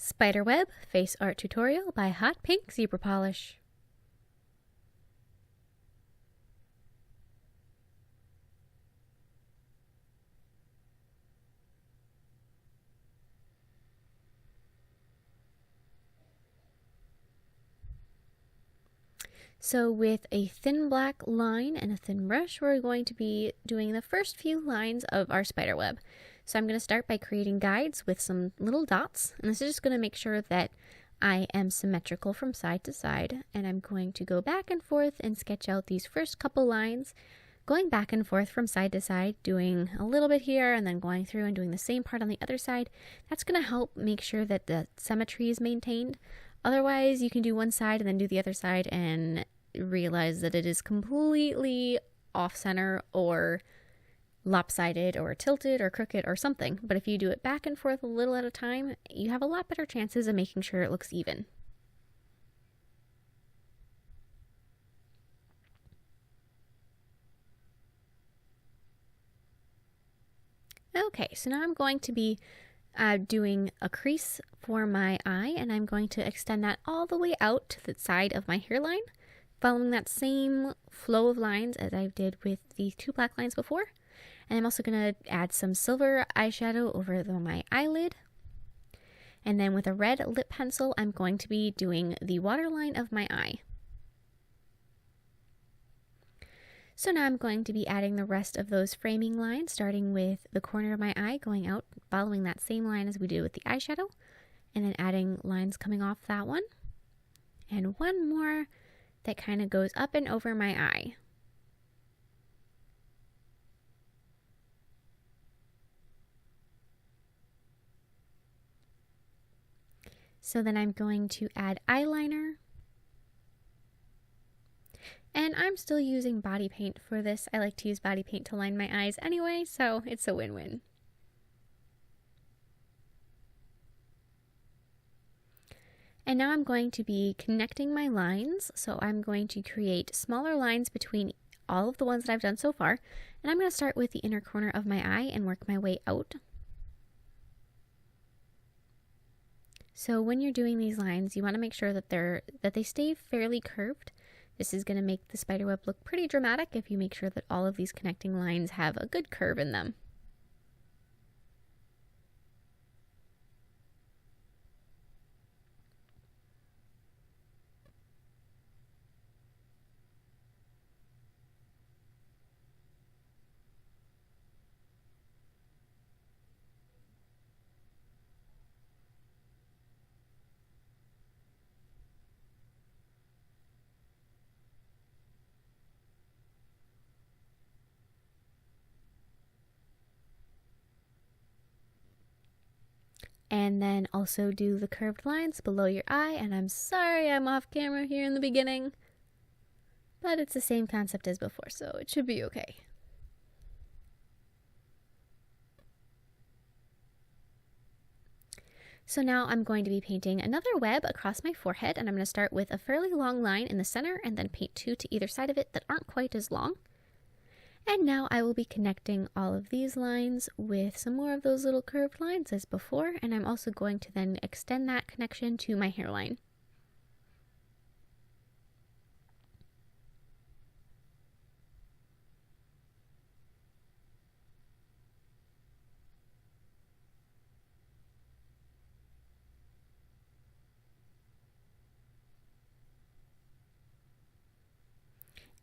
Spiderweb Face Art Tutorial by Hotpinkzebrapolish. So with a thin black line and a thin brush, we're going to be doing the first few lines of our spider web. So I'm going to start by creating guides with some little dots, and this is just going to make sure that I am symmetrical from side to side, and I'm going to go back and forth and sketch out these first couple lines, going back and forth from side to side, doing a little bit here and then going through and doing the same part on the other side. That's going to help make sure that the symmetry is maintained. Otherwise, you can do one side and then do the other side and realize that it is completely off-center or lopsided or tilted or crooked or something. But if you do it back and forth a little at a time, you have a lot better chances of making sure it looks even. Okay, so now I'm going to be doing a crease for my eye, and I'm going to extend that all the way out to the side of my hairline, following that same flow of lines as I did with the two black lines before. And I'm also going to add some silver eyeshadow over my eyelid. And then with a red lip pencil, I'm going to be doing the waterline of my eye. So now I'm going to be adding the rest of those framing lines, starting with the corner of my eye, going out, following that same line as we did with the eyeshadow, and then adding lines coming off that one. And one more that kind of goes up and over my eye. So then I'm going to add eyeliner. And I'm still using body paint for this. I like to use body paint to line my eyes anyway, so it's a win-win. And now I'm going to be connecting my lines. So I'm going to create smaller lines between all of the ones that I've done so far. And I'm going to start with the inner corner of my eye and work my way out. So when you're doing these lines, you want to make sure that they stay fairly curved. This is going to make the spiderweb look pretty dramatic if you make sure that all of these connecting lines have a good curve in them. And then also do the curved lines below your eye. And I'm sorry I'm off camera here in the beginning, but it's the same concept as before, so it should be okay. So now I'm going to be painting another web across my forehead, and I'm going to start with a fairly long line in the center and then paint two to either side of it that aren't quite as long. And now I will be connecting all of these lines with some more of those little curved lines as before, and I'm also going to then extend that connection to my hairline.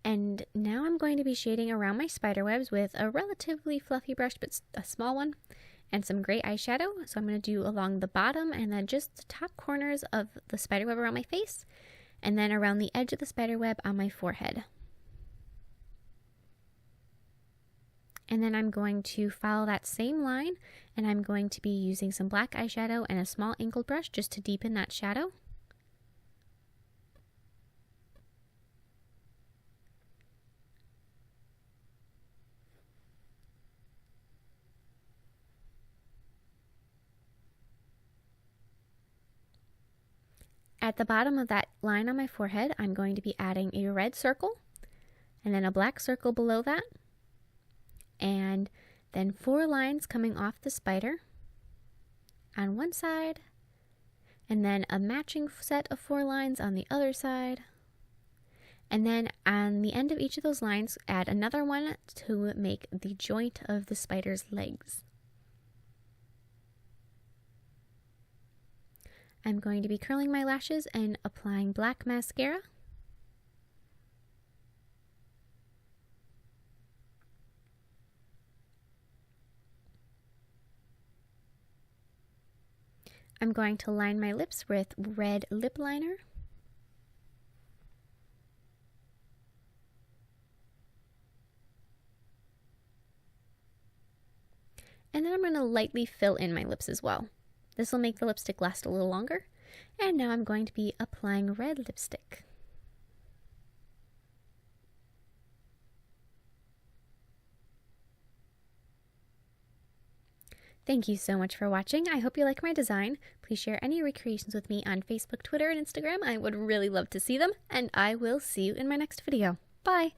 And now I'm going to be shading around my spider webs with a relatively fluffy brush, but a small one, and some gray eyeshadow. So I'm going to do along the bottom and then just the top corners of the spider web around my face, and then around the edge of the spider web on my forehead. And then I'm going to follow that same line, and I'm going to be using some black eyeshadow and a small angled brush just to deepen that shadow. At the bottom of that line on my forehead, I'm going to be adding a red circle and then a black circle below that, and then 4 lines coming off the spider on one side And then a matching set of 4 lines on the other side. And then on the end of each of those lines, add another one to make the joint of the spider's legs. I'm going to be curling my lashes and applying black mascara. I'm going to line my lips with red lip liner. And then I'm going to lightly fill in my lips as well. This will make the lipstick last a little longer. And now I'm going to be applying red lipstick. Thank you so much for watching. I hope you like my design. Please share any recreations with me on Facebook, Twitter, and Instagram. I would really love to see them. And I will see you in my next video. Bye!